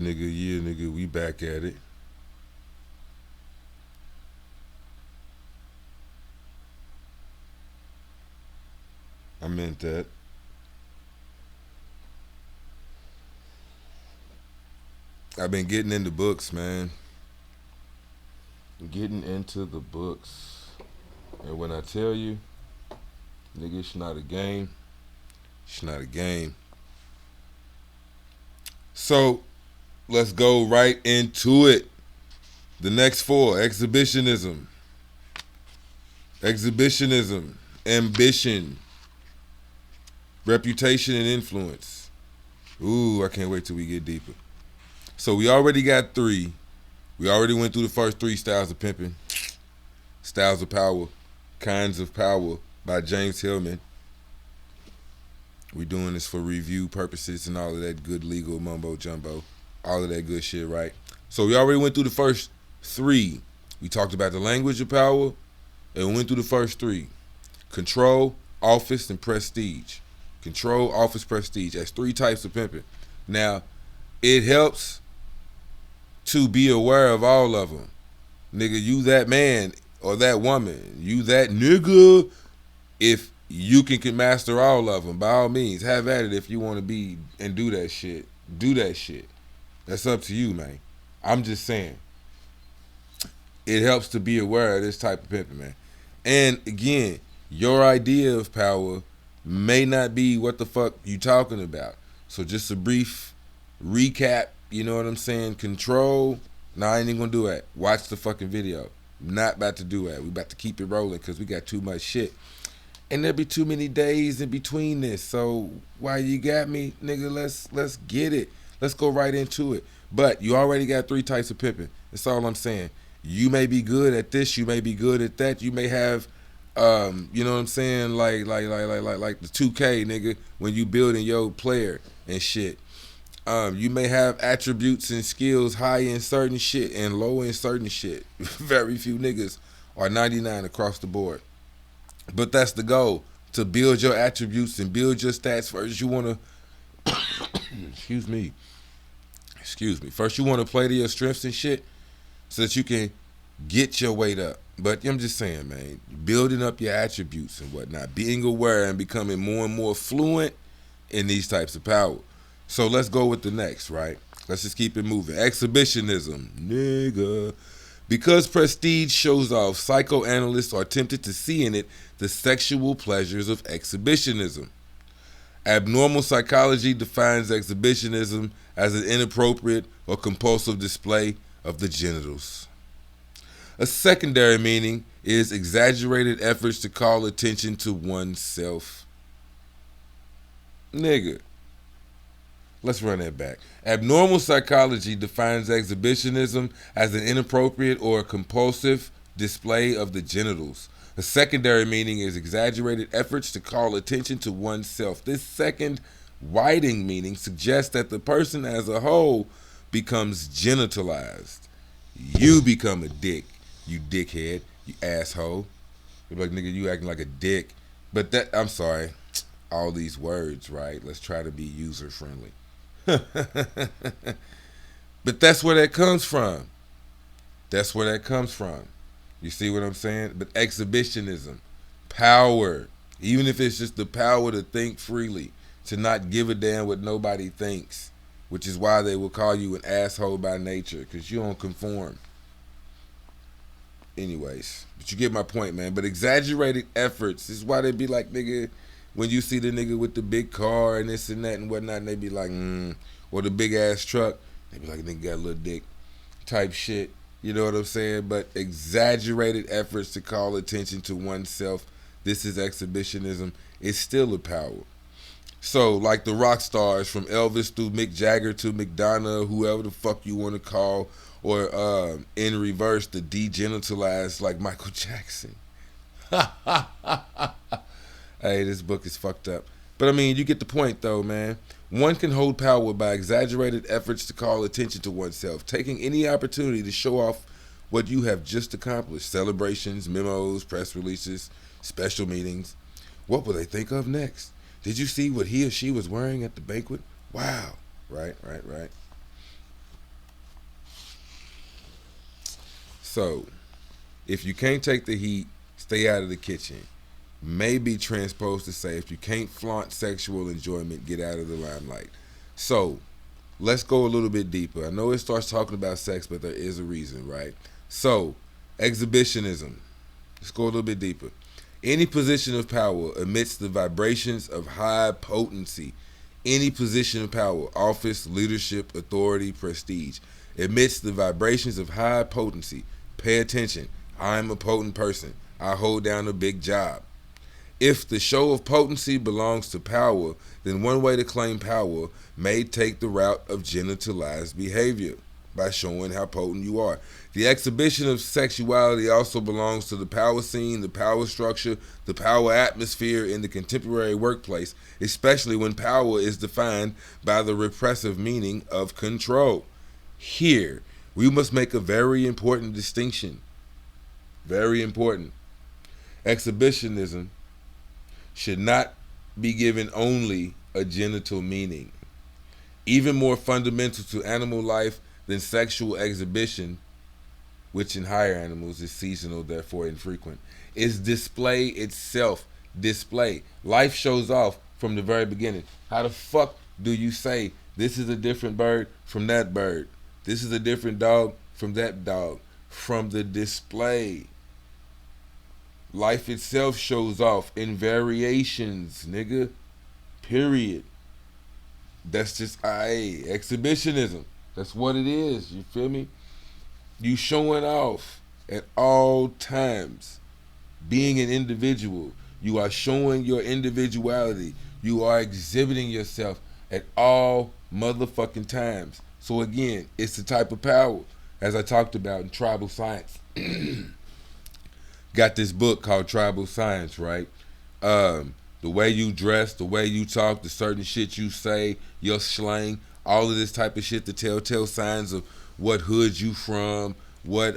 nigga, we back at it. I meant that. I've been getting into books, man. Getting into the books. And when I tell you, nigga, it's not a game. It's not a game. So let's go right into it. The next four: exhibitionism, ambition, reputation, and influence. Ooh, I can't wait till we get deeper. So we already got three. We already went through the first three styles of pimping. Styles of Power, Kinds of Power by James Hillman. We doing this for review purposes and all of that good legal mumbo jumbo. All of that good shit, right? So we already went through the first three. We talked about the language of power and we went through the first three. Control, office, and prestige. Control, office, prestige. That's three types of pimping. Now, it helps to be aware of all of them. Nigga, you that man or that woman. You that nigga. If you can master all of them, by all means, have at it if you want to be and do that shit. Do that shit. That's up to you, man. I'm just saying. It helps to be aware of this type of pimping, man. And again, your idea of power may not be what the fuck you talking about. So just a brief recap, you know what I'm saying? Control. Nah, I ain't even gonna do that. Watch the fucking video. Not about to do that. We about to keep it rolling because we got too much shit. And there'll be too many days in between this. So while you got me, nigga, let's get it. Let's go right into it. But you already got three types of pimping. That's all I'm saying. You may be good at this. You may be good at that. You may have, you know what I'm saying, like the 2K nigga when you building your player and shit. You may have attributes and skills high in certain shit and low in certain shit. Very few niggas are 99 across the board. But that's the goal, to build your attributes and build your stats. First, you want to, excuse me. First, you want to play to your strengths and shit so that you can get your weight up. But I'm just saying, man, building up your attributes and whatnot, being aware and becoming more and more fluent in these types of power. So let's go with the next, right? Let's just keep it moving. Exhibitionism, nigga. Because prestige shows off, psychoanalysts are tempted to see in it the sexual pleasures of exhibitionism. Abnormal psychology defines exhibitionism as an inappropriate or compulsive display of the genitals. A secondary meaning is exaggerated efforts to call attention to oneself. Nigga. Let's run that back. Abnormal psychology defines exhibitionism as an inappropriate or compulsive display of the genitals. A secondary meaning is exaggerated efforts to call attention to oneself. This second widening meaning suggests that the person as a whole becomes genitalized. You become a dick, you dickhead, you asshole. You're like, nigga, you acting like a dick. But that, I'm sorry, all these words, right? Let's try to be user friendly. But that's where that comes from. That's where that comes from. You see what I'm saying? But exhibitionism, power, even if it's just the power to think freely, to not give a damn what nobody thinks, which is why they will call you an asshole by nature, because you don't conform. Anyways, but you get my point, man. But exaggerated efforts is why they be like, nigga, when you see the nigga with the big car and this and that and whatnot, and they be like, or the big ass truck, they be like, nigga got a little dick type shit. You know what I'm saying? But exaggerated efforts to call attention to oneself, this is exhibitionism. It's still a power. So, like the rock stars from Elvis through Mick Jagger to Madonna, whoever the fuck you want to call, or in reverse, the degenitalized like Michael Jackson. Hey, this book is fucked up. But I mean, you get the point though, man. One can hold power by exaggerated efforts to call attention to oneself, taking any opportunity to show off what you have just accomplished. Celebrations, memos, press releases, special meetings. What will they think of next? Did you see what he or she was wearing at the banquet? Wow. Right. So, if you can't take the heat, stay out of the kitchen. May be transposed to say, if you can't flaunt sexual enjoyment, get out of the limelight. So, let's go a little bit deeper. I know it starts talking about sex, but there is a reason, right? So, exhibitionism. Let's go a little bit deeper. Any position of power emits the vibrations of high potency. Any position of power, office, leadership, authority, prestige, emits the vibrations of high potency. Pay attention. I'm a potent person. I hold down a big job. If the show of potency belongs to power, then one way to claim power may take the route of genitalized behavior by showing how potent you are. The exhibition of sexuality also belongs to the power scene, the power structure, the power atmosphere in the contemporary workplace, especially when power is defined by the repressive meaning of control. Here, we must make a very important distinction. Very important. Exhibitionism should not be given only a genital meaning. Even more fundamental to animal life than sexual exhibition, which in higher animals is seasonal, therefore infrequent, is display itself. Display. Life shows off from the very beginning. How the fuck do you say this is a different bird from that bird? This is a different dog from that dog? From the display. Life itself shows off in variations, nigga. Period. That's just exhibitionism. That's what it is. You feel me? You showing off at all times. Being an individual. You are showing your individuality. You are exhibiting yourself at all motherfucking times. So again, it's the type of power, as I talked about in tribal science. Got this book called Tribal Science, right? The way you dress, the way you talk, the certain shit you say, your slang, all of this type of shit, the telltale signs of what hood you from, what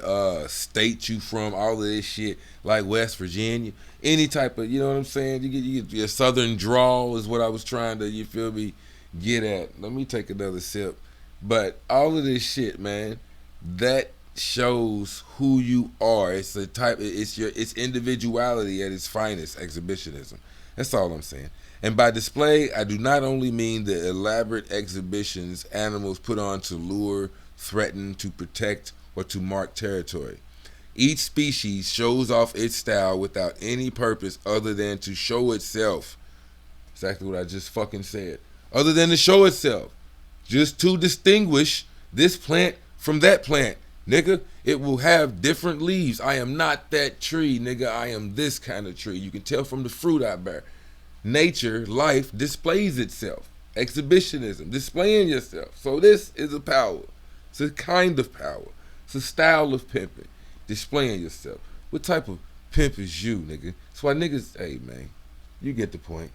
state you from, all of this shit, like West Virginia, any type of, you know what I'm saying? You get your southern drawl is what I was trying to, you feel me, get at. Let me take another sip. But all of this shit, man, that shows who you are. It's a type. It's individuality at its finest. Exhibitionism. That's all I'm saying. And by display, I do not only mean the elaborate exhibitions animals put on to lure, threaten, to protect, or to mark territory. Each species shows off its style without any purpose other than to show itself. Exactly what I just fucking said. Other than to show itself. Just to distinguish this plant from that plant. Nigga, it will have different leaves. I am not that tree, nigga. I am this kind of tree. You can tell from the fruit I bear. Nature, life, displays itself. Exhibitionism, displaying yourself. So this is a power. It's a kind of power. It's a style of pimping. Displaying yourself. What type of pimp is you, nigga? That's why niggas, hey, man, you get the point.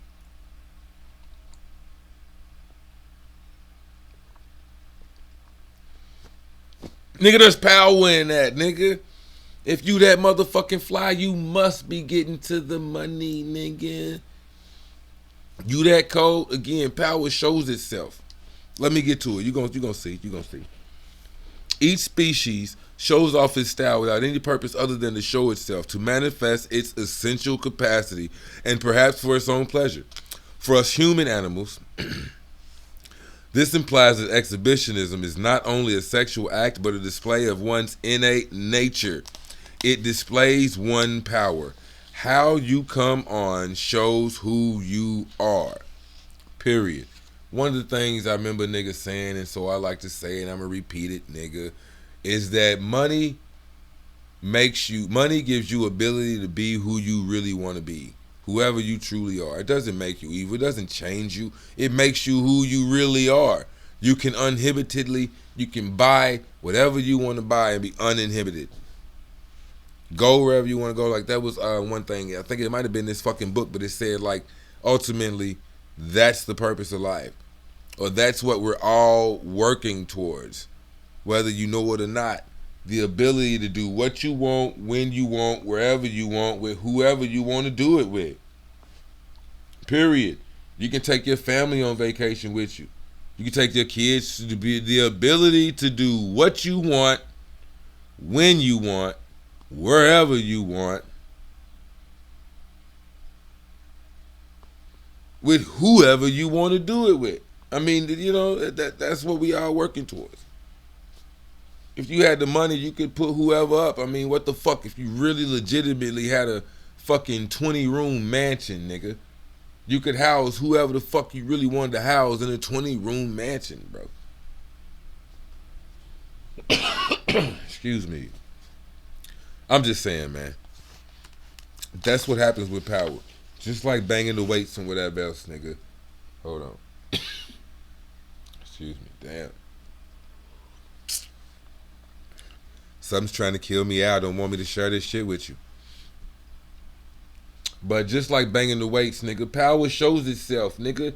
Nigga, there's power in that, nigga. If you that motherfucking fly, you must be getting to the money, nigga. You that cold, again, power shows itself. Let me get to it. You gonna see. Each species shows off its style without any purpose other than to show itself, to manifest its essential capacity, and perhaps for its own pleasure. For us human animals, this implies that exhibitionism is not only a sexual act, but a display of one's innate nature. It displays one's power. How you come on shows who you are. Period. One of the things I remember niggas saying, and so I like to say, and I'm going to repeat it, nigga, is that money gives you ability to be who you really want to be. Whoever you truly are. It doesn't make you evil. It doesn't change you. It makes you who you really are. You can you can buy whatever you want to buy and be uninhibited. Go wherever you want to go. Like that was one thing. I think it might have been this fucking book, but it said like ultimately that's the purpose of life. Or that's what we're all working towards. Whether you know it or not. The ability to do what you want, when you want, wherever you want, with whoever you want to do it with. Period. You can take your family on vacation with you. You can take your kids to be the ability to do what you want, when you want, wherever you want, with whoever you want to do it with. I mean, that's what we are working towards. If you had the money, you could put whoever up. I mean, what the fuck? If you really legitimately had a fucking 20-room mansion, nigga, you could house whoever the fuck you really wanted to house in a 20-room mansion, bro. Excuse me. I'm just saying, man. That's what happens with power. Just like banging the weights and whatever else, nigga. Hold on. Excuse me. Damn. Something's trying to kill me out. Don't want me to share this shit with you. But just like banging the weights, nigga, power shows itself, nigga.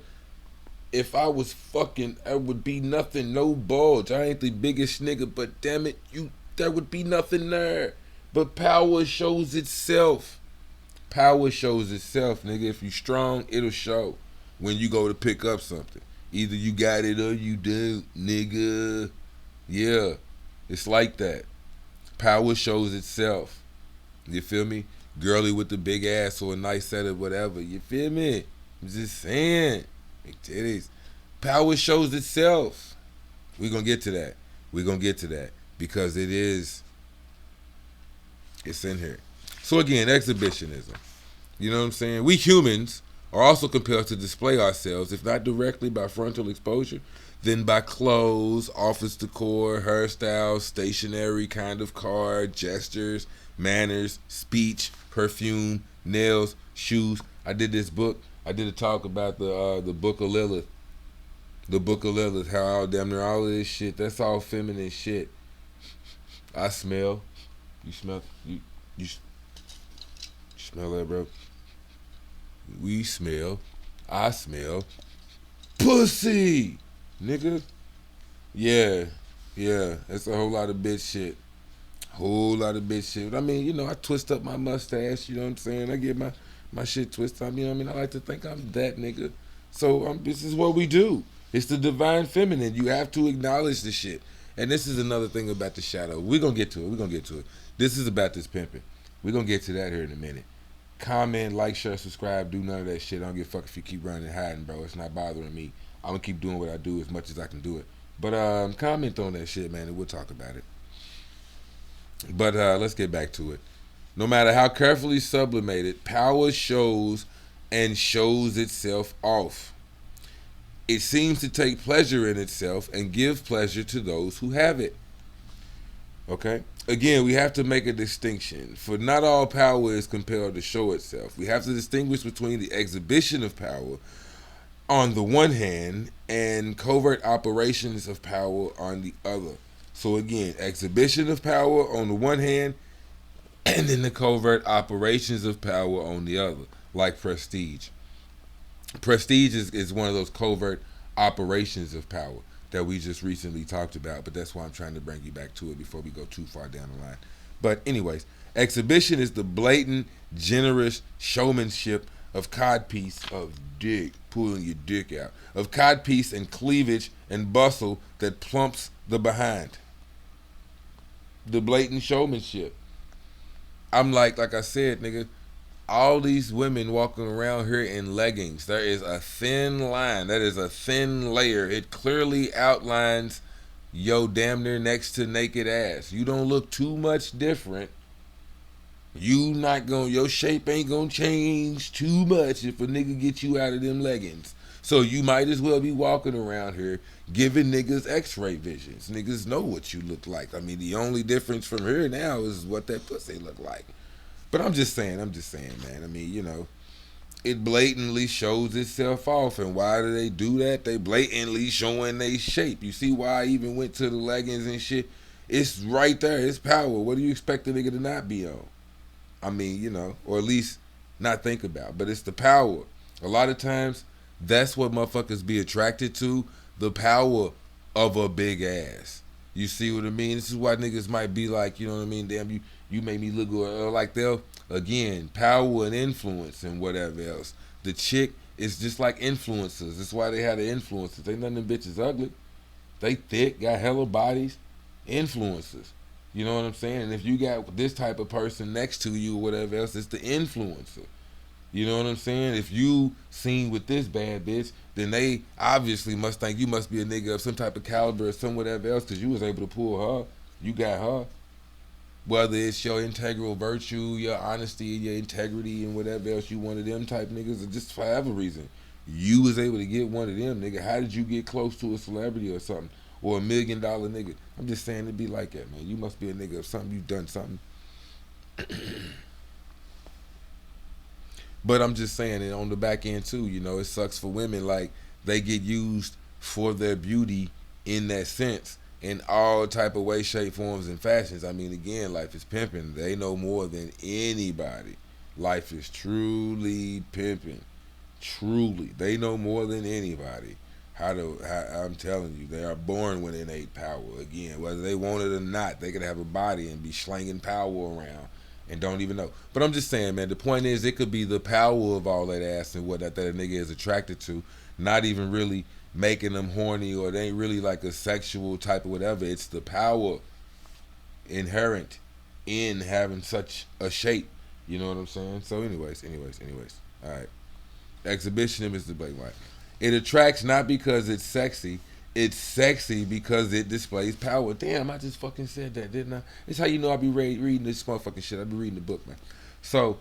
If I was fucking, I would be nothing, no bulge. I ain't the biggest nigga, but damn it, there would be nothing there. But power shows itself. Power shows itself, nigga. If you strong, it'll show when you go to pick up something. Either you got it or you don't, nigga. Yeah, it's like that. Power shows itself. You feel me? Girly with the big ass or a nice set of whatever. You feel me? I'm just saying. Big titties. Power shows itself. We're going to get to that. We're going to get to that. Because it's in here. So again, exhibitionism. You know what I'm saying? We humans are also compelled to display ourselves, if not directly by frontal exposure, then by clothes, office decor, hairstyles, stationery kind of car, gestures, manners, speech, perfume, nails, shoes. I did this book. I did a talk about the Book of Lilith. The Book of Lilith, how all damn near all of this shit, that's all feminine shit. I smell. You smell? You smell that, bro? We smell. I smell. Pussy! Nigga. Yeah. That's a whole lot of bitch shit. Whole lot of bitch shit. I mean, I twist up my mustache, you know what I'm saying? I get my shit twisted. I mean, I like to think I'm that nigga. So this is what we do. It's the divine feminine. You have to acknowledge the shit. And this is another thing about the shadow. We're going to get to it. This is about this pimping. We're going to get to that here in a minute. Comment, like, share, subscribe. Do none of that shit. I don't give a fuck if you keep running and hiding, bro. It's not bothering me. I'm going to keep doing what I do as much as I can do it. But comment on that shit, man, and we'll talk about it. But let's get back to it. No matter how carefully sublimated, power shows and shows itself off. It seems to take pleasure in itself and give pleasure to those who have it. Okay? Again, we have to make a distinction. For not all power is compelled to show itself. We have to distinguish between the exhibition of power on the one hand and covert operations of power on the other. So again, exhibition of power on the one hand and then the covert operations of power on the other, like prestige. Prestige is one of those covert operations of power that we just recently talked about, but that's why I'm trying to bring you back to it before we go too far down the line. But anyways, exhibition is the blatant, generous showmanship of codpiece of dick, pulling your dick out, of codpiece and cleavage and bustle that plumps the behind. The blatant showmanship. I'm like I said, nigga, all these women walking around here in leggings. There is a thin line. That is a thin layer. It clearly outlines your damn near next to naked ass. You don't look too much different. Your shape ain't gonna change too much if a nigga get you out of them leggings. So you might as well be walking around here giving niggas x-ray visions. Niggas know what you look like. I mean, the only difference from here now is what that pussy look like. But I'm just saying, man. I mean, it blatantly shows itself off. And why do they do that? They blatantly showing they shape. You see why I even went to the leggings and shit? It's right there. It's power. What do you expect a nigga to not be on? I mean, or at least not think about. But it's the power. A lot of times, that's what motherfuckers be attracted to. The power of a big ass. You see what I mean? This is why niggas might be like, you know what I mean? Damn, you made me look like they'll, again, power and influence and whatever else. The chick is just like influencers. That's why they have the influencers. Ain't none of them bitches ugly. They thick, got hella bodies. Influencers. You know what I'm saying? And if you got this type of person next to you or whatever else, it's the influencer. You know what I'm saying? If you seen with this bad bitch, then they obviously must think you must be a nigga of some type of caliber or some whatever else, because you was able to pull her. You got her. Whether it's your integral virtue, your honesty, your integrity, and whatever else, you one of them type niggas, or just for whatever reason, you was able to get one of them, nigga. How did you get close to a celebrity or something? Or $1 million nigga? I'm just saying it be like that, man. You must be a nigga of something. You done something. But I'm just saying, and on the back end too, you know, it sucks for women. Like, they get used for their beauty in that sense, in all type of way, shape, forms, and fashions. I mean, again, life is pimping. They know more than anybody. Life is truly pimping. Truly, they know more than anybody. I'm telling you, they are born with innate power. Again, whether they want it or not, they could have a body and be slinging power around and don't even know. But I'm just saying, man, the point is, it could be the power of all that ass and whatnot that a nigga is attracted to, not even really making them horny, or it ain't really like a sexual type of whatever. It's the power inherent in having such a shape. You know what I'm saying? So anyways. All right. Exhibitionism is the black white. It attracts not because it's sexy. It's sexy because it displays power. Damn, I just fucking said that, didn't I? It's how you know I be reading this motherfucking shit. I be reading the book, man. So,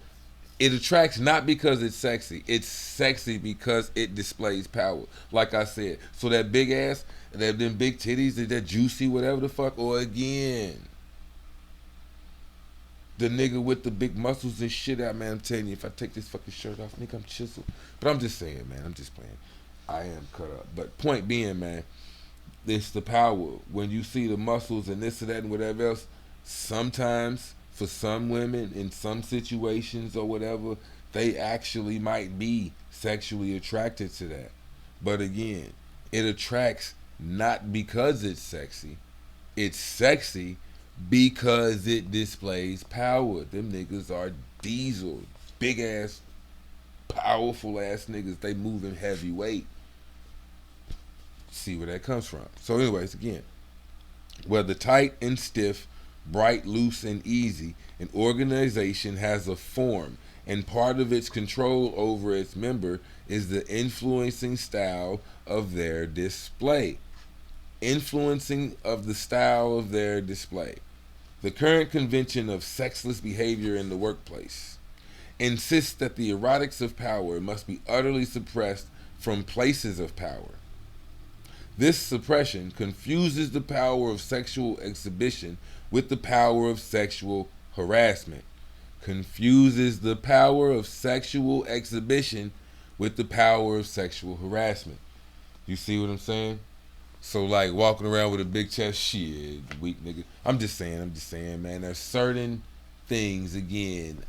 it attracts not because it's sexy. It's sexy because it displays power. Like I said. So that big ass, them big titties, that juicy whatever the fuck, or again, the nigga with the big muscles and shit out, man. I'm telling you, if I take this fucking shirt off, nigga, I'm chiseled. But I'm just saying, man. I'm just playing. I am cut up. But point being, man, it's the power. When you see the muscles and this and that and whatever else, sometimes for some women in some situations or whatever, they actually might be sexually attracted to that. But again, it attracts not because it's sexy. It's sexy because it displays power. Them niggas are diesel, big ass, powerful ass niggas. They moving heavyweight. See where that comes from. So anyways, again, whether tight and stiff, bright, loose, and easy, an organization has a form, and part of its control over its member is the influencing style of their display. Influencing of the style of their display. The current convention of sexless behavior in the workplace insists that the erotics of power must be utterly suppressed from places of power. This suppression confuses the power of sexual exhibition with the power of sexual harassment. Confuses the power of sexual exhibition with the power of sexual harassment. You see what I'm saying? So like walking around with a big chest, shit, weak nigga. I'm just saying, man. There's certain things, again,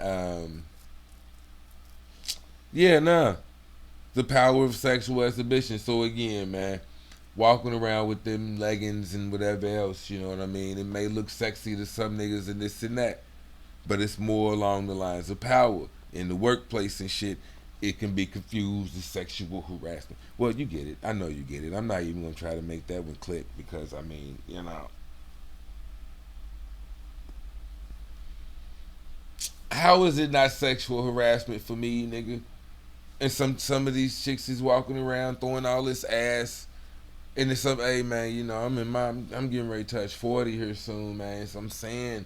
the power of sexual exhibition. So again, man, walking around with them leggings and whatever else, you know what I mean? It may look sexy to some niggas and this and that, but it's more along the lines of power. In the workplace and shit, it can be confused as sexual harassment. Well, you get it. I know you get it. I'm not even going to try to make that one click because, I mean, you know. How is it not sexual harassment for me, nigga? And some of these chicks is walking around throwing all this ass. And it's some, hey man, you know, I'm getting ready to touch 40 here soon, man. So I'm saying,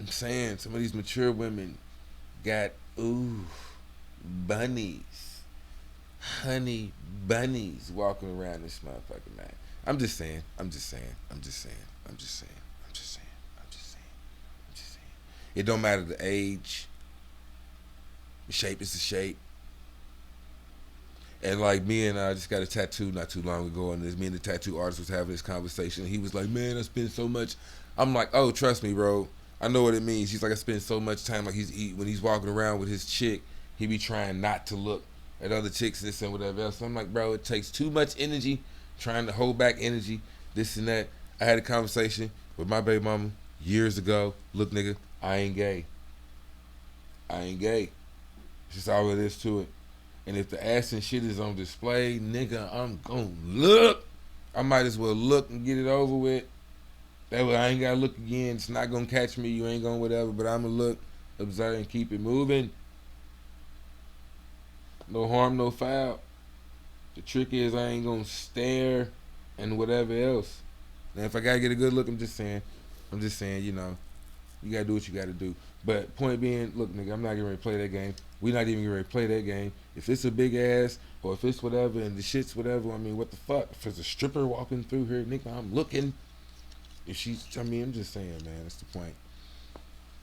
some of these mature women got bunnies, honey bunnies walking around this motherfucker, man. I'm just saying. It don't matter the age. The shape is the shape. And like me and I just got a tattoo not too long ago, and me and the tattoo artist was having this conversation. He was like, "Man, I spend so much." I'm like, "Oh, trust me, bro. I know what it means." He's like, "I spend so much time." Like when he's walking around with his chick, he be trying not to look at other chicks, this and whatever else. So I'm like, bro, it takes too much energy trying to hold back energy, this and that. I had a conversation with my baby mama years ago. Look, nigga, I ain't gay. It's just all it is to it. And if the ass and shit is on display, nigga, I'm gonna look. I might as well look and get it over with. That way I ain't gotta look again. It's not gonna catch me. You ain't gonna whatever. But I'ma look, observe, and keep it moving. No harm, no foul. The trick is I ain't gonna stare and whatever else. Now if I gotta get a good look, I'm just saying, you know, you gotta do what you gotta do. But point being, look, nigga, I'm not getting ready to play that game. We not even getting ready to play that game. If it's a big ass or if it's whatever and the shit's whatever, I mean, what the fuck? If there's a stripper walking through here, nigga, I'm looking. If she's, I mean, I'm just saying, man, that's the point.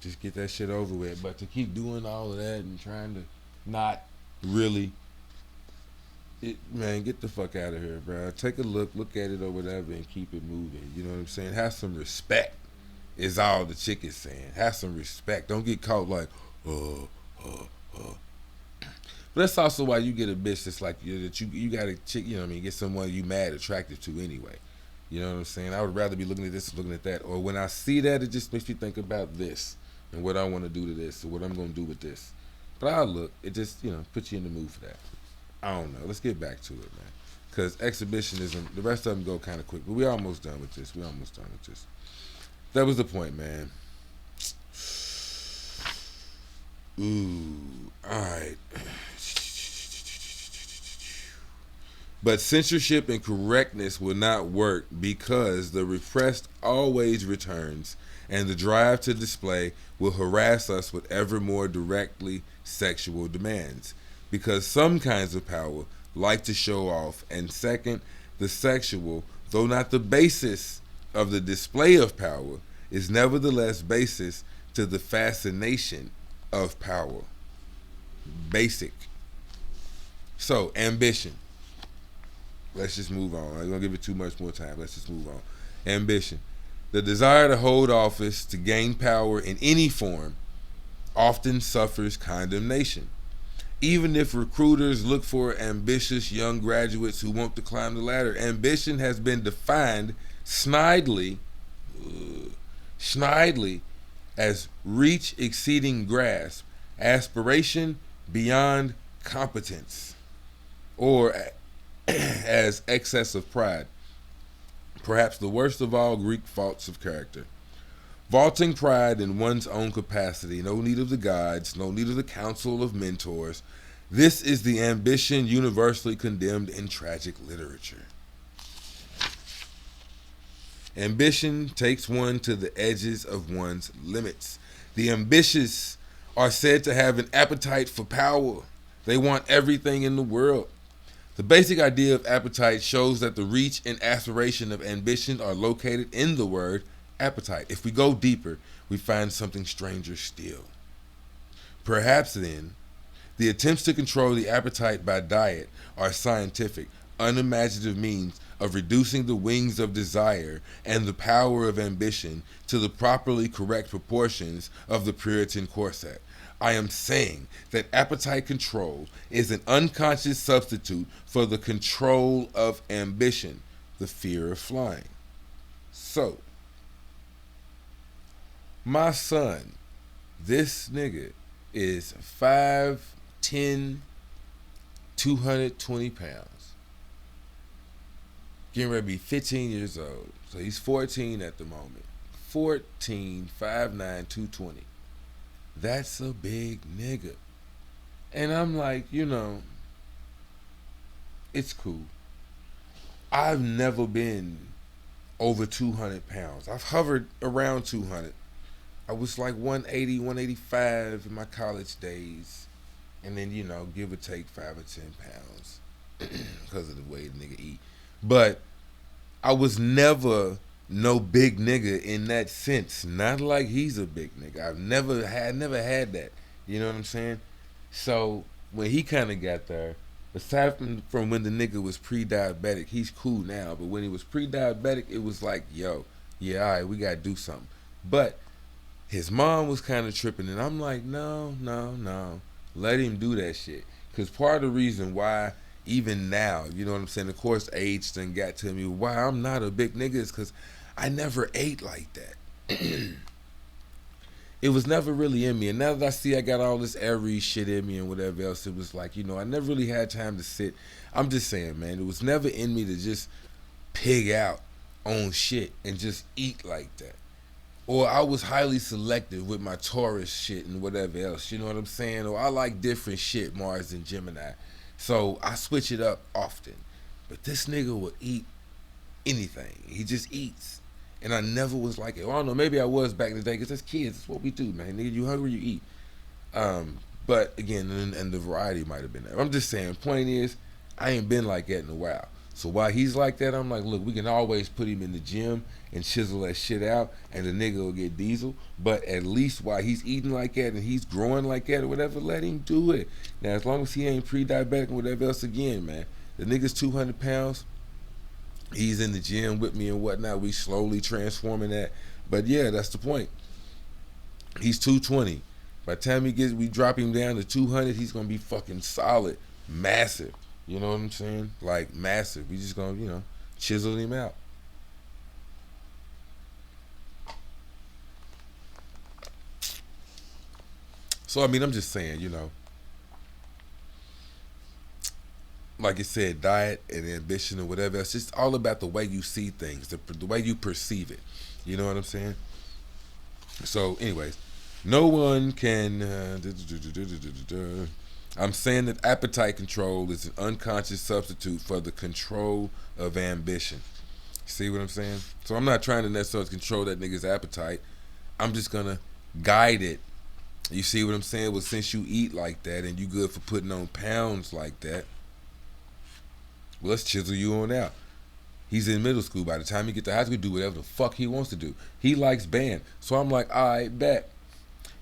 Just get that shit over with. But to keep doing all of that and trying to not really, man, get the fuck out of here, bro. Take a look at it or whatever, and keep it moving. You know what I'm saying? Have some respect. Is all the chick is saying. Have some respect. Don't get caught like, But that's also why you get a bitch that's like that you got a chick. You know what I mean? Get someone you mad attractive to anyway. You know what I'm saying? I would rather be looking at this, looking at that, or when I see that, it just makes me think about this and what I want to do to this, or what I'm gonna do with this. But I'll look. It just puts you in the mood for that. I don't know. Let's get back to it, man. Because exhibitionism, the rest of them go kind of quick, but we're almost done with this. That was the point, man. Ooh, all right. But censorship and correctness will not work because the repressed always returns, and the drive to display will harass us with ever more directly sexual demands. Because some kinds of power like to show off, and second, the sexual, though not the basis of the display of power, is nevertheless basis to the fascination of power. Basic. So, ambition. Let's just move on. I'm going to give it too much more time. Let's just move on. Ambition. The desire to hold office, to gain power in any form, often suffers condemnation. Even if recruiters look for ambitious young graduates who want to climb the ladder, ambition has been defined snidely as reach exceeding grasp, aspiration beyond competence, or as excess of pride, perhaps the worst of all Greek faults of character. Vaulting pride in one's own capacity, no need of the gods, no need of the counsel of mentors. This is the ambition universally condemned in tragic literature. Ambition takes one to the edges of one's limits. The ambitious are said to have an appetite for power. They want everything in the world. The basic idea of appetite shows that the reach and aspiration of ambition are located in the word appetite. If we go deeper, we find something stranger still. Perhaps then, the attempts to control the appetite by diet are scientific, unimaginative means of reducing the wings of desire and the power of ambition to the properly correct proportions of the Puritan corset. I am saying that appetite control is an unconscious substitute for the control of ambition, the fear of flying. So, my son, this nigga is 5'10", 220 pounds. Getting ready to be 15 years old. So he's 14 at the moment. 14, 5'9", 220. That's a big nigga. And I'm like, it's cool. I've never been over 200 pounds. I've hovered around 200. I was like 180, 185 in my college days. And then, give or take 5 or 10 pounds because of the way the nigga eat. But I was never no big nigga in that sense. Not like he's a big nigga. I've never had that. You know what I'm saying? So when he kind of got there, aside from when the nigga was pre-diabetic, he's cool now. But when he was pre-diabetic, it was like, yo, yeah, all right, we got to do something. But his mom was kind of tripping, and I'm like, no. Let him do that shit. Because part of the reason why, even now, you know what I'm saying, of course age done got to me, why I'm not a big nigga is because I never ate like that. It was never really in me. And now that I see I got all this Aries shit in me and whatever else, it was like, I never really had time to sit. I'm just saying, man, it was never in me to just pig out on shit and just eat like that. Or I was highly selective with my Taurus shit and whatever else, you know what I'm saying? Or I like different shit, Mars and Gemini. So I switch it up often. But this nigga will eat anything. He just eats. And I never was like it. Well, I don't know, maybe I was back in the day, because as kids, that's what we do, man. Nigga, you hungry, you eat. But again, and the variety might have been there. I'm just saying, point is, I ain't been like that in a while. So while he's like that, I'm like, look, we can always put him in the gym and chisel that shit out, and the nigga will get diesel. But at least while he's eating like that and he's growing like that or whatever, let him do it. Now, as long as he ain't pre-diabetic and whatever else, again, man, the nigga's 200 pounds. He's in the gym with me and whatnot. We slowly transforming that. But yeah, that's the point. He's 220. By the time we drop him down to 200, he's gonna be fucking solid, massive. You know what I'm saying? Like massive. We just gonna, chisel him out. So I mean, I'm just saying, like I said, diet and ambition or whatever. It's just all about the way you see things, the way you perceive it. You know what I'm saying? So, anyways, no one can. I'm saying that appetite control is an unconscious substitute for the control of ambition. See what I'm saying? So I'm not trying to necessarily control that nigga's appetite. I'm just gonna guide it. You see what I'm saying? Well, since you eat like that and you good for putting on pounds like that, well, let's chisel you on out. He's in middle school. By the time he get to high school, do whatever the fuck he wants to do. He likes band. So I'm like, all right, bet.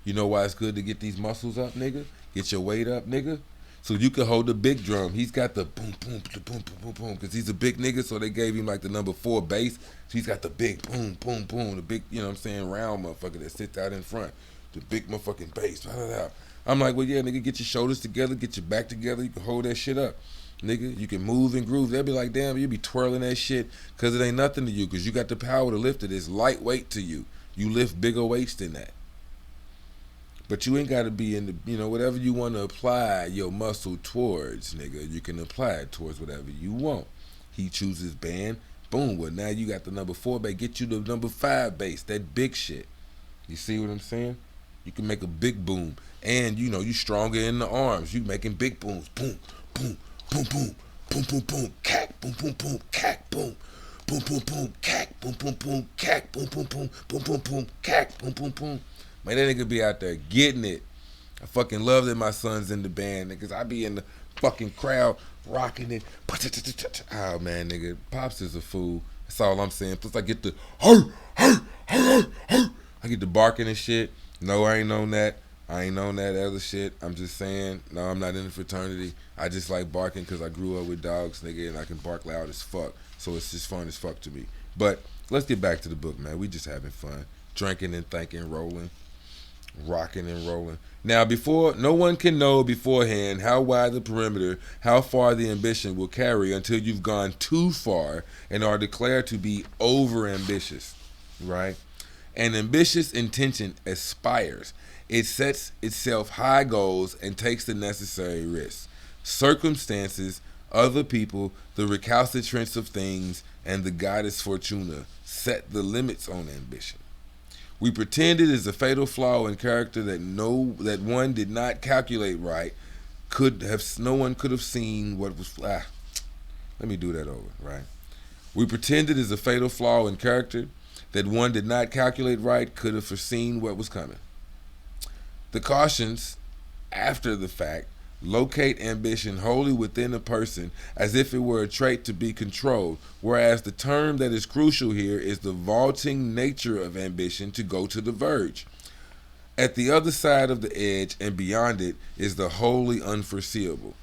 You know why it's good to get these muscles up, nigga? Get your weight up, nigga. So you can hold the big drum. He's got the boom, boom, boom, boom, boom, boom. Because he's a big nigga, so they gave him like the number 4 bass. So he's got the big boom, boom, boom. The big, round motherfucker that sits out in front. The big motherfucking bass. I'm like, well, yeah, nigga, get your shoulders together, get your back together. You can hold that shit up. Nigga, you can move and groove. They'll be like, damn, you be twirling that shit because it ain't nothing to you, because you got the power to lift it. It's lightweight to you. You lift bigger weights than that. But you ain't got to be in the, whatever you want to apply your muscle towards, nigga, you can apply it towards whatever you want. He chooses band, boom, well, now you got the number 4 bass. Get you the number 5 bass, that big shit. You see what I'm saying? You can make a big boom. And, you stronger in the arms. You making big booms. Boom, boom. Boom, boom, boom, boom, boom, cack, boom, boom, boom, cack, boom, boom, boom, boom, cack, boom, boom, boom, cack, boom, boom, boom, boom, boom, boom, cack, boom, boom, boom. Man, that nigga be out there getting it. I fucking love that my son's in the band, niggas. I be in the fucking crowd rocking it. Oh man, nigga, Pops is a fool. That's all I'm saying. Plus I get the I get the barking and shit. No, I ain't known that. I ain't known that other shit. I'm just saying, no, I'm not in the fraternity. I just like barking because I grew up with dogs, nigga, and I can bark loud as fuck. So it's just fun as fuck to me. But let's get back to the book, man. We just having fun. Drinking and thinking, rolling, rocking and rolling. Now, no one can know beforehand how wide the perimeter, how far the ambition will carry until you've gone too far and are declared to be over-ambitious, right? An ambitious intention aspires. It sets itself high goals and takes the necessary risks. Circumstances, other people, the recalcitrance of things, and the goddess Fortuna set the limits on ambition. We pretend it is a fatal flaw in character that one did not calculate right. No one could have seen what was. Let me do that over, right? We pretend it is a fatal flaw in character that one did not calculate right, could have foreseen what was coming. The cautions, after the fact, locate ambition wholly within a person as if it were a trait to be controlled, whereas the term that is crucial here is the vaulting nature of ambition to go to the verge. At the other side of the edge and beyond it is the wholly unforeseeable,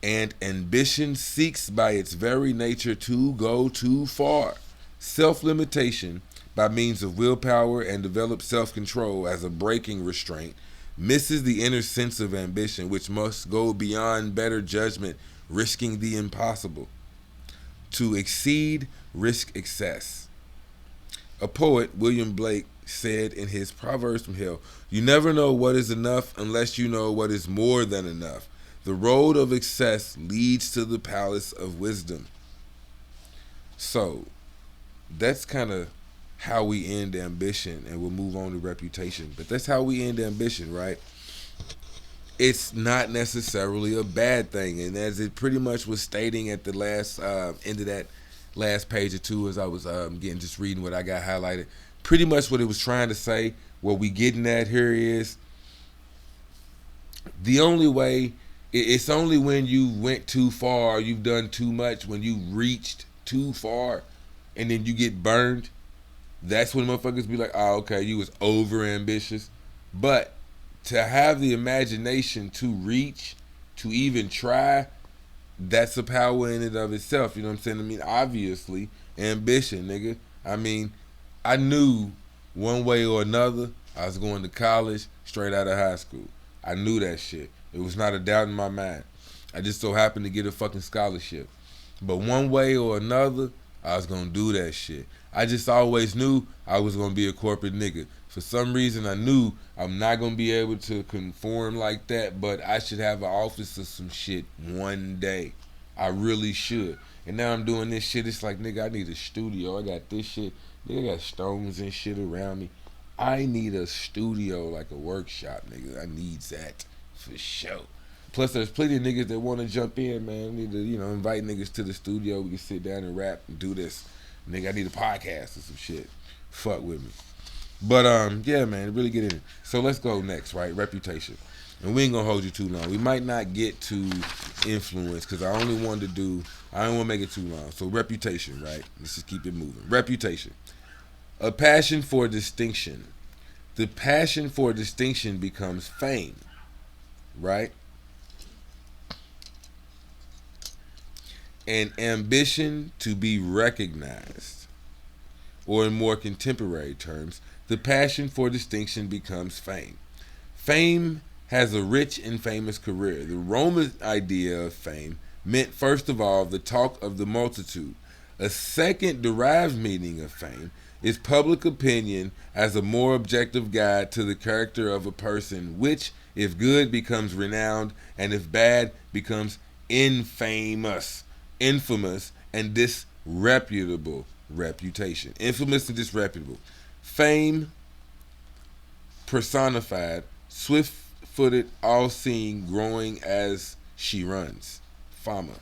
and ambition seeks by its very nature to go too far. Self-limitation by means of willpower and developed self-control as a breaking restraint misses the inner sense of ambition, which must go beyond better judgment, risking the impossible. To exceed, risk excess. A poet, William Blake, said in his Proverbs from Hell, "You never know what is enough unless you know what is more than enough. The road of excess leads to the palace of wisdom." So, that's kind of how we end ambition, and we'll move on to reputation. But that's how we end ambition, right? It's not necessarily a bad thing, and as it pretty much was stating at the last end of that last page or two, as I was getting just reading what I got highlighted, pretty much what it was trying to say, what we getting at here is the only way. It's only when you went too far, you've done too much, when you reached too far, and then you get burned. That's when motherfuckers be like, "Oh, okay, you was over ambitious." But to have the imagination to reach, to even try, that's a power in and of itself. You know what I'm saying? I mean, obviously, ambition, nigga. I mean, I knew one way or another I was going to college straight out of high school. I knew that shit. It was not a doubt in my mind. I just so happened to get a fucking scholarship. But one way or another, I was gonna do that shit. I just always knew I was gonna be a corporate nigga. For some reason, I knew I'm not gonna be able to conform like that, but I should have an office or some shit one day. I really should. And now I'm doing this shit. It's like, nigga, I need a studio. I got this shit. Nigga, I got stones and shit around me. I need a studio, like a workshop, nigga. I need that for sure. Plus, there's plenty of niggas that want to jump in, man. I need to, invite niggas to the studio. We can sit down and rap and do this. Nigga, I need a podcast or some shit. Fuck with me. But, yeah, man, really get in it. So let's go next, right? Reputation. And we ain't gonna hold you too long. We might not get to influence because I don't want to make it too long. So reputation, right? Let's just keep it moving. Reputation. A passion for distinction. The passion for distinction becomes fame, right? And ambition to be recognized. Or in more contemporary terms, the passion for distinction becomes fame. Fame has a rich and famous career. The Roman idea of fame meant, first of all, the talk of the multitude. A second derived meaning of fame is public opinion as a more objective guide to the character of a person, which, if good, becomes renowned, and if bad, becomes infamous, and disreputable reputation. Infamous and disreputable. Fame personified, swift-footed, all-seeing, growing as she runs. Fama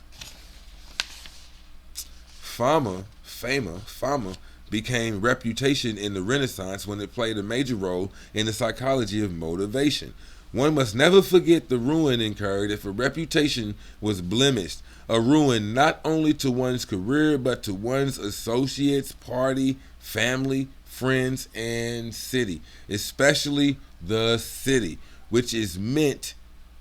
became reputation in the Renaissance when it played a major role in the psychology of motivation. One must never forget the ruin incurred if a reputation was blemished, a ruin not only to one's career but to one's associates, party, family, friends, and city, especially the city, which is meant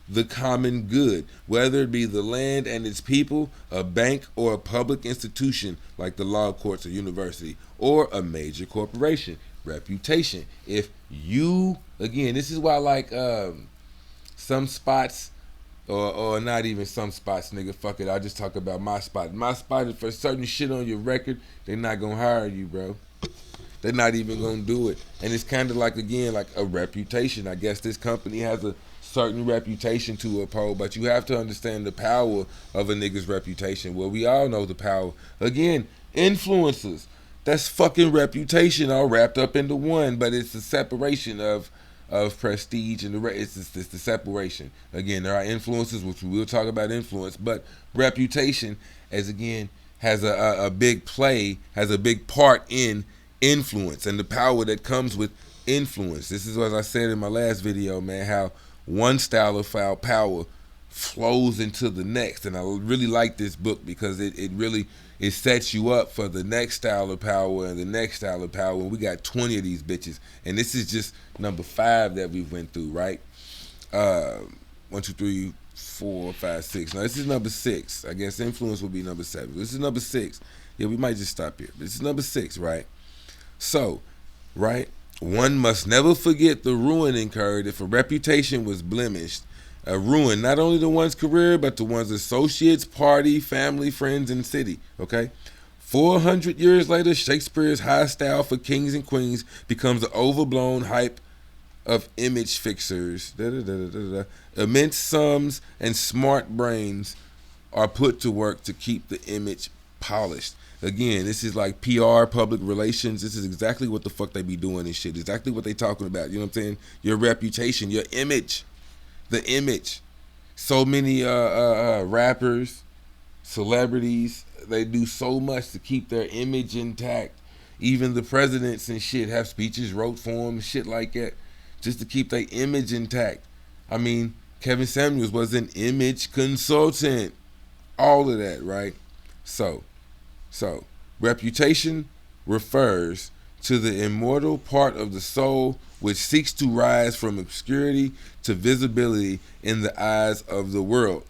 the common good, whether it be the land and its people, a bank or a public institution like the law courts or university, or a major corporation. Reputation. If you, again, this is why like some spots, or not even some spots, nigga, fuck it, I'll just talk about my spot. My spot is for certain shit on your record, they're not gonna hire you, bro. They're not even gonna do it. And it's kind of like, again, like a reputation. I guess this company has a certain reputation to uphold, but you have to understand the power of a nigga's reputation. Well, we all know the power. Again, influencers. That's fucking reputation all wrapped up into one, but it's the separation of prestige and it's the separation. Again, there are influences, which we will talk about influence, but reputation, as again, has a big play, has a big part in influence and the power that comes with influence. This is, as I said in my last video, man, how one style of power flows into the next. And I really like this book because it really sets you up for the next style of power and the next style of power. And we got 20 of these bitches. And this is just number 5 that we went through, right? 1, 2, 3, 4, 5, 6. Now this is number 6. I guess influence will be number 7. This is number 6. Yeah, we might just stop here. This is number 6, right? So, right? One must never forget the ruin incurred if a reputation was blemished. A ruin not only to one's career, but to one's associates, party, family, friends, and city. Okay? 400 years later, Shakespeare's high style for kings and queens becomes the overblown hype of image fixers. Immense sums and smart brains are put to work to keep the image polished. Again, this is like PR, public relations. This is exactly what the fuck they be doing and shit. Exactly what they talking about. You know what I'm saying? Your reputation, your image, the image. So many rappers, celebrities, they do so much to keep their image intact. Even the presidents and shit have speeches wrote for them, shit like that, just to keep their image intact. I mean, Kevin Samuels was an image consultant. All of that, right? So, reputation refers to the immortal part of the soul which seeks to rise from obscurity to visibility in the eyes of the world.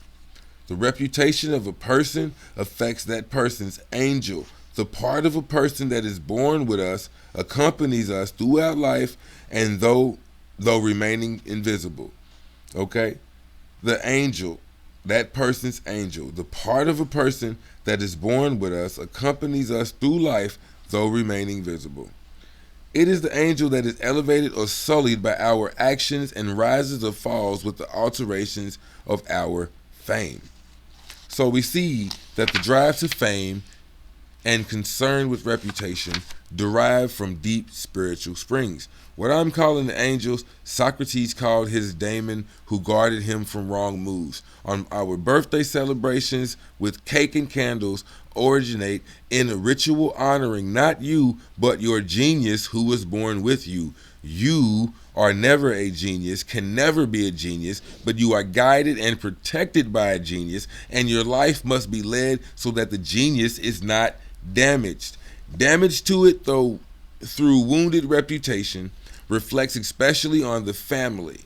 The reputation of a person affects that person's angel. The part of a person that is born with us accompanies us throughout life, and though remaining invisible. Okay? The angel, that person's angel, the part of a person that is born with us accompanies us through life, though remaining visible. It is the angel that is elevated or sullied by our actions and rises or falls with the alterations of our fame. So we see that the drive to fame and concern with reputation derive from deep spiritual springs. What I'm calling the angels, Socrates called his daemon who guarded him from wrong moves. On our birthday celebrations with cake and candles originate in a ritual honoring not you, but your genius who was born with you. You are never a genius, can never be a genius, but you are guided and protected by a genius, and your life must be led so that the genius is not damaged. Damage to it, though, through wounded reputation, reflects especially on the family.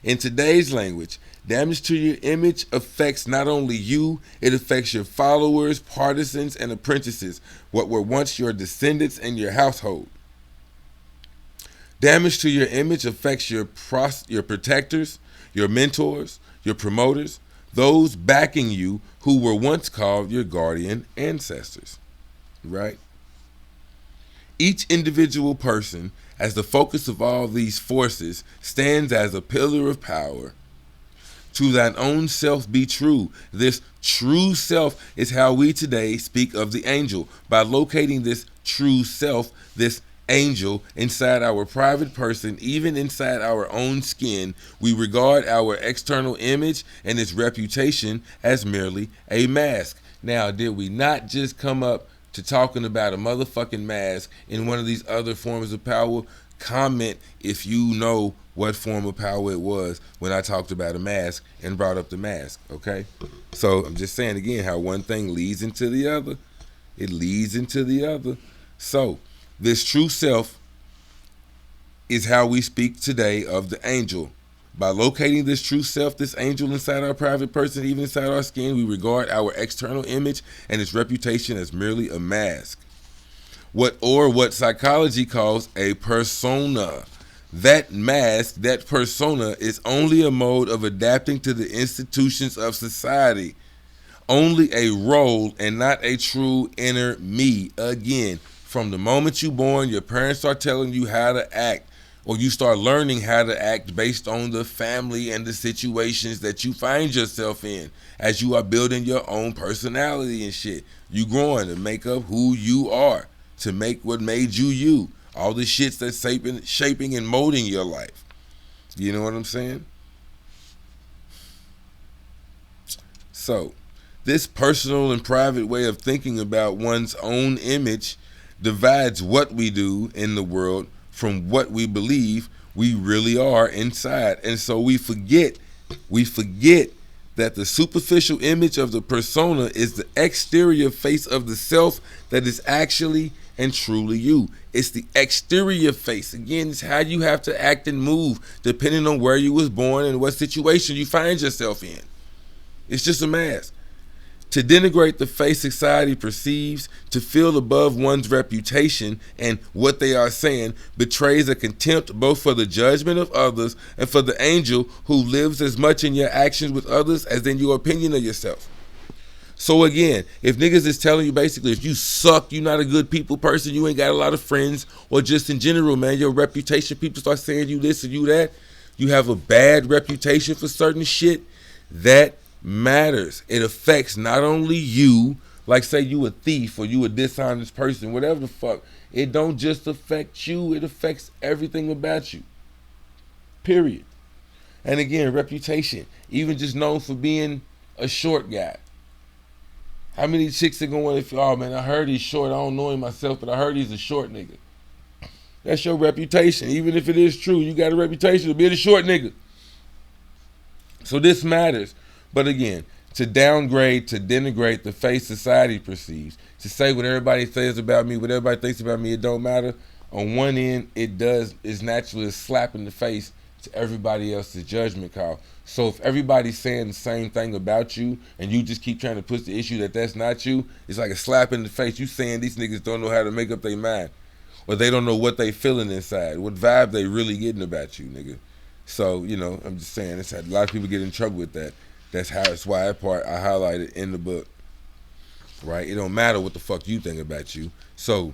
In today's language, damage to your image affects not only you, it affects your followers, partisans, and apprentices, what were once your descendants and your household. Damage to your image affects your protectors, your mentors, your promoters, those backing you who were once called your guardian ancestors, right? Each individual person, as the focus of all these forces, stands as a pillar of power. To thine own self be true. This true self is how we today speak of the angel. By locating this true self, this angel, inside our private person, even inside our own skin, we regard our external image and its reputation as merely a mask. Now, did we not just come up to talking about a motherfucking mask in one of these other forms of power? Comment if you know what form of power it was when I talked about a mask and brought up the mask, okay? So I'm just saying again how one thing leads into the other. It leads into the other. So this true self is how we speak today of the angel. By locating this true self, this angel inside our private person, even inside our skin, we regard our external image and its reputation as merely a mask. What psychology calls a persona. That mask, that persona, is only a mode of adapting to the institutions of society. Only a role and not a true inner me. Again, from the moment you're born, your parents are telling you how to act, or you start learning how to act based on the family and the situations that you find yourself in as you are building your own personality and shit. You growing to make up who you are, to make what made you you. All the shits that's shaping and molding your life. You know what I'm saying? So, this personal and private way of thinking about one's own image divides what we do in the world from what we believe we really are inside. And so we forget that the superficial image of the persona is the exterior face of the self that is actually and truly you. It's the exterior face. Again, it's how you have to act and move depending on where you was born and what situation you find yourself in. It's just a mask. To denigrate the face society perceives, to feel above one's reputation and what they are saying, betrays a contempt both for the judgment of others and for the angel who lives as much in your actions with others as in your opinion of yourself. So again, if niggas is telling you basically if you suck, you're not a good people person, you ain't got a lot of friends, or just in general, man, your reputation, people start saying you this and you that, you have a bad reputation for certain shit, that matters. It affects not only you, Like say you a thief or you a dishonest person, whatever the fuck. It don't just affect you, it affects everything about you. Period. And again, reputation. Even just known for being a short guy. How many chicks are going, if oh man, I heard he's short, I don't know him myself, but I heard he's a short nigga. That's your reputation. Even if it is true, you got a reputation of being a short nigga. So this matters. But again, to downgrade, to denigrate the face society perceives, to say what everybody says about me, what everybody thinks about me, it don't matter. On one end, it does, is naturally a slap in the face to everybody else's judgment call. So if everybody's saying the same thing about you and you just keep trying to push the issue that that's not you, it's like a slap in the face. You saying these niggas don't know how to make up their mind, or they don't know what they feeling inside, what vibe they really getting about you, nigga. So, you know, I'm just saying, it's, a lot of people get in trouble with that. That's why that part I highlighted in the book, right? It don't matter what the fuck you think about you. So,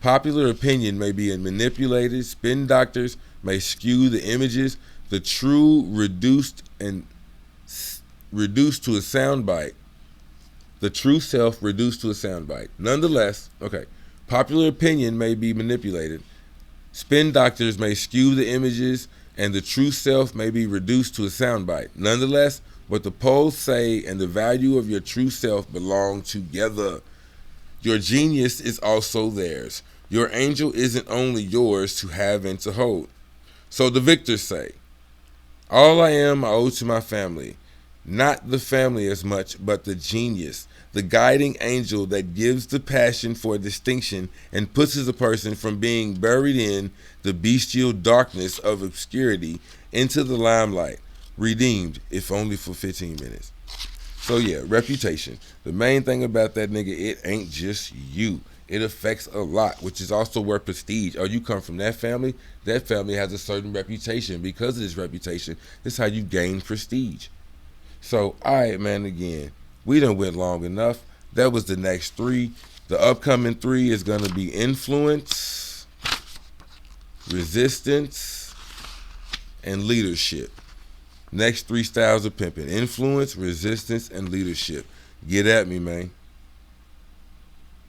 popular opinion may be manipulated. Spin doctors may skew the images. The true reduced to a soundbite. The true self reduced to a soundbite. Nonetheless, okay, popular opinion may be manipulated. Spin doctors may skew the images, and the true self may be reduced to a soundbite. Nonetheless, what the polls say and the value of your true self belong together. Your genius is also theirs. Your angel isn't only yours to have and to hold. So the victors say, all I am I owe to my family. Not the family as much, but the genius, the guiding angel that gives the passion for distinction and pushes a person from being buried in the bestial darkness of obscurity into the limelight, redeemed, if only for 15 minutes. So yeah, reputation. The main thing about that nigga, it ain't just you. It affects a lot, which is also where prestige. Oh, you come from that family has a certain reputation. Because of this reputation, this is how you gain prestige. So, all right, man, again, we done went long enough. That was the next 3. The upcoming 3 is going to be influence, resistance, and leadership. Next 3 styles of pimping: influence, resistance, and leadership. Get at me, man.